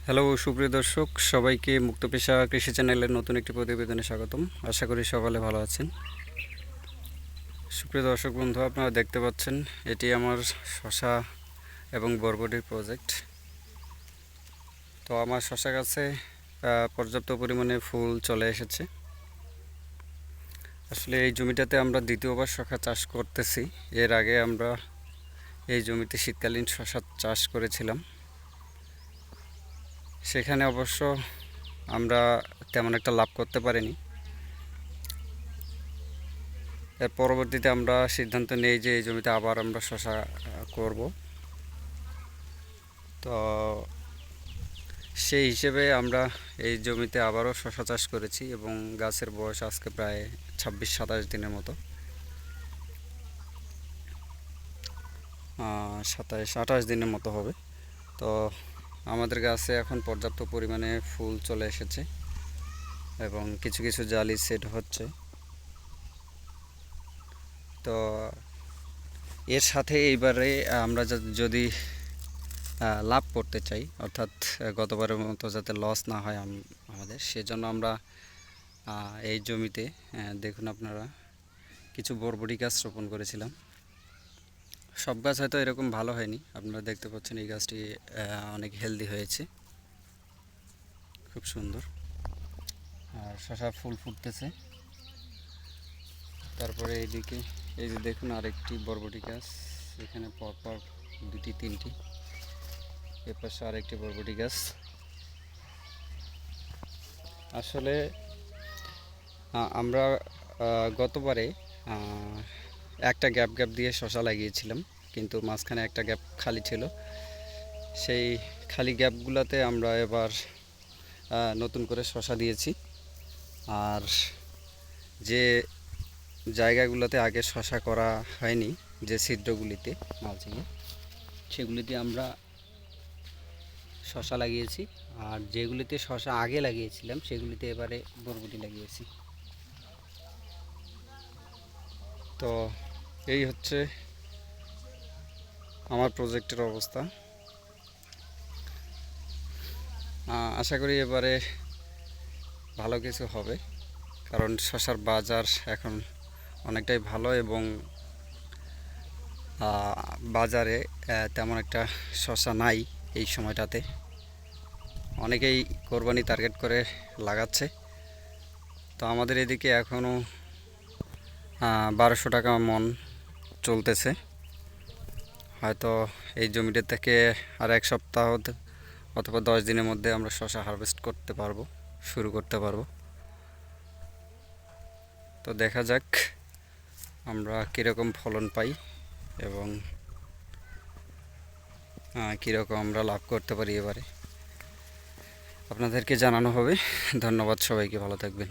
Hello সুপ্রিয় দর্শক, সবাইকে মুক্ত পেশা কৃষি চ্যানেলের নতুন একটি প্রতিবেদনে স্বাগতম। আশা করি সকলে ভালো আছেন। সুপ্রিয় দর্শক বন্ধু, আপনারা দেখতে পাচ্ছেন এটি আমার শশা এবং বরবটির প্রজেক্ট। তো আমার শশা গাছে পর্যাপ্ত পরিমাণে ফুল চলে এসেছে। আসলে এই জমিটাতে আমরা দ্বিতীয়বার শশা চাষ করতেছি। এর আগে আমরা এই জমিতে শীতকালীন শশা চাষ করেছিলাম। সেখানে অবশ্য আমরা তেমন একটা লাভ করতে পারিনি। এর পরবর্তীতে আমরা সিদ্ধান্ত নেই যে এই জমিতে আবার আমরা শশা করব। তো সেই হিসেবে আমরা এই জমিতে আবারও শশা চাষ করেছি এবং গাছের বয়স আজকে প্রায় 26-27 দিনের মতো, 27-28 দিনের মতো হবে। তো আমাদের গাছে এখন পর্যাপ্ত পরিমাণে ফুল চলে এসেছে এবং কিছু কিছু জালি সেট হচ্ছে। তো এর সাথে এইবারে আমরা যদি লাভ করতে চাই, অর্থাৎ গতবারের মতো যাতে লস না হয় আমাদের, সেজন্য আমরা এই জমিতে দেখুন আপনারা কিছু বরবটি গাছ রোপণ করেছিলাম। সব গাছ হয়তো এরকম ভালো হয়নি, আপনারা দেখতে পাচ্ছেন এই গাছটি অনেক হেলদি হয়েছে, খুব সুন্দর। আর শশা ফুল ফুটতেছে। তারপরে এইদিকে এই যে দেখুন আরেকটি বরবটি গাছ, এখানে পরপর দুটি তিনটি, এ পাশে আরেকটি বরবটি গাছ। আসলে আমরা গতবারে একটা গ্যাপ গ্যাপ দিয়ে শশা লাগিয়েছিলাম, কিন্তু মাঝখানে একটা গ্যাপ খালি ছিল। সেই খালি গ্যাপগুলোতে আমরা এবার নতুন করে শশা দিয়েছি। আর যে জায়গাগুলোতে আগে শশা করা হয়নি, যে ছিদ্রগুলিতে মালচিংয়ে, সেগুলিতে আমরা শশা লাগিয়েছি। আর যেগুলিতে শশা আগে লাগিয়েছিলাম সেগুলিতে এবারে বরবটি লাগিয়েছি। তো এই হচ্ছে আমার প্রজেক্টের অবস্থা। আশা করি এবারে ভালো কিছু হবে, কারণ শশার বাজার এখন অনেকটাই ভালো এবং বাজারে তেমন একটা শশা নাই এই সময়টাতে। অনেকেই কোরবানি টার্গেট করে লাগাচ্ছে। তো আমাদের এদিকে এখনও 1200 টাকা মন চলতেছে। হয়তো এই জমিটা থেকে আর এক সপ্তাহ অথবা 10 দিনের মধ্যে আমরা শশা হারভেস্ট করতে পারবো, শুরু করতে পারবো। তো দেখা যাক আমরা কীরকম ফলন পাই এবং কীরকম আমরা লাভ করতে পারি এবারে, আপনাদেরকে জানানো হবে। ধন্যবাদ সবাইকে, ভালো থাকবেন।